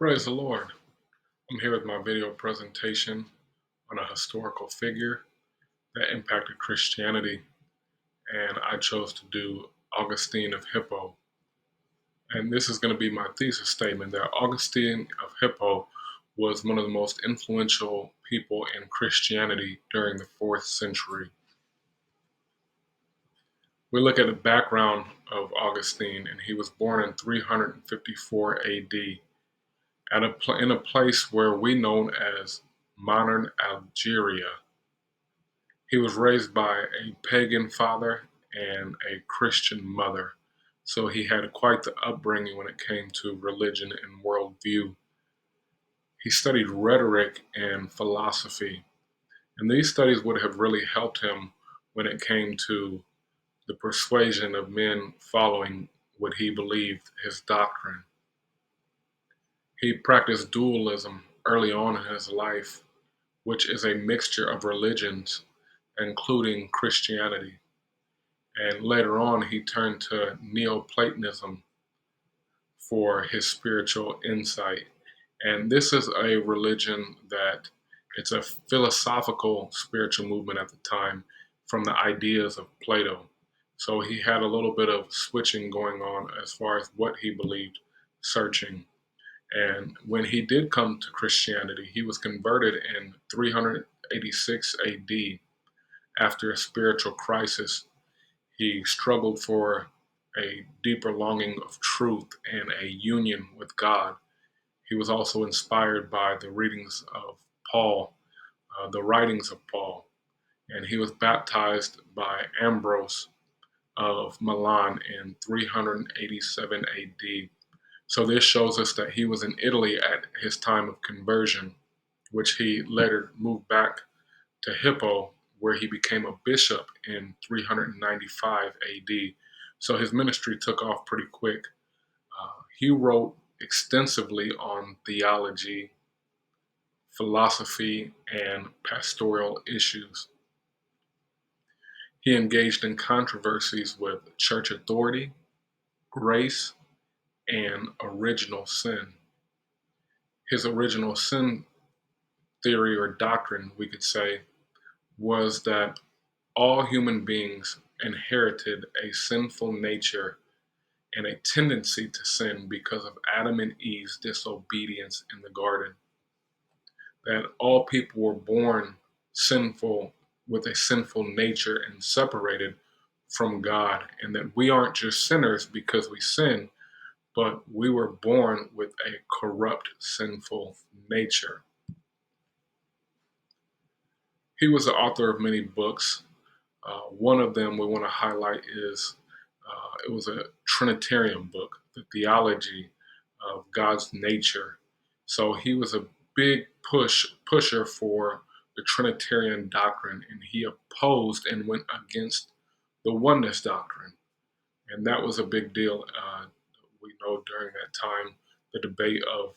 Praise the Lord. I'm here with my video presentation on a historical figure that impacted Christianity, and I chose to do Augustine of Hippo. And this is going to be my thesis statement that Augustine of Hippo was one of the most influential people in Christianity during the 4th century. We look at the background of Augustine, and he was born in 354 AD in a place where we know as modern Algeria. He was raised by a pagan father and a Christian mother, so he had quite the upbringing when it came to religion and worldview. He studied rhetoric and philosophy, and these studies would have really helped him when it came to the persuasion of men following what he believed his doctrine. He practiced dualism early on in his life, which is a mixture of religions, including Christianity. And later on, he turned to Neoplatonism for his spiritual insight. And this is a religion that it's a philosophical spiritual movement at the time from the ideas of Plato. So he had a little bit of switching going on as far as what he believed, searching. And when he did come to Christianity, he was converted in 386 AD after a spiritual crisis. He struggled for a deeper longing of truth and a union with God. He was also inspired by the readings of Paul, the writings of Paul, and he was baptized by Ambrose of Milan in 387 AD. So this shows us that he was in Italy at his time of conversion, which he later moved back to Hippo, where he became a bishop in 395 AD. So his ministry took off pretty quick. He wrote extensively on theology, philosophy, and pastoral issues. He engaged in controversies with church authority, grace, and original sin. His original sin theory or doctrine, we could say, was that all human beings inherited a sinful nature and a tendency to sin because of Adam and Eve's disobedience in the garden. That all people were born sinful with a sinful nature and separated from God, and that we aren't just sinners because we sin, but we were born with a corrupt, sinful nature. He was the author of many books. One of them we want to highlight is it was a Trinitarian book, The Theology of God's Nature. So he was a big pusher for the Trinitarian doctrine, and he opposed and went against the oneness doctrine. And that was a big deal. We know during that time, the debate of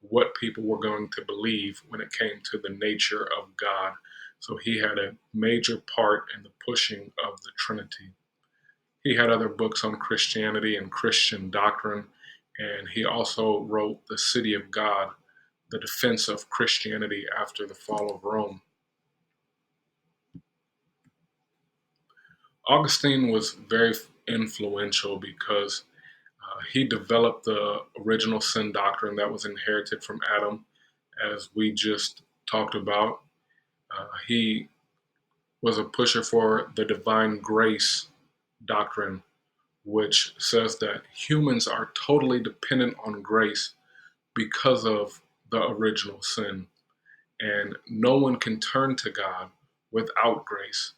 what people were going to believe when it came to the nature of God. So he had a major part in the pushing of the Trinity. He had other books on Christianity and Christian doctrine, and he also wrote The City of God, the defense of Christianity after the fall of Rome. Augustine was very influential because he developed the original sin doctrine that was inherited from Adam, as we just talked about. He was a pusher for the divine grace doctrine, which says that humans are totally dependent on grace because of the original sin. And no one can turn to God without grace.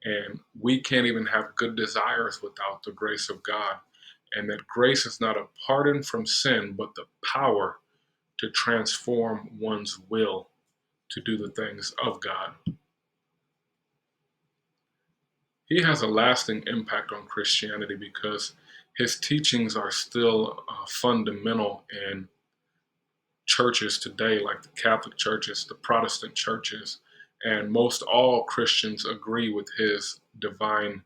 And we can't even have good desires without the grace of God. And that grace is not a pardon from sin, but the power to transform one's will to do the things of God. He has a lasting impact on Christianity because his teachings are still fundamental in churches today, like the Catholic churches, the Protestant churches, and most all Christians agree with his divine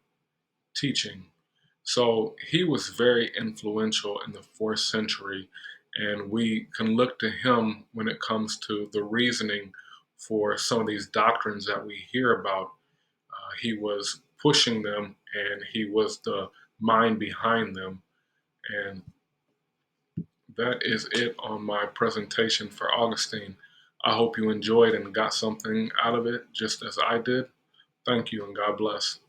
teaching. So he was very influential in the 4th century, And we can look to him when it comes to the reasoning for some of these doctrines that we hear about. He was pushing them and he was the mind behind them. And that is it on my presentation for Augustine. I hope you enjoyed and got something out of it just as I did. Thank you and God bless.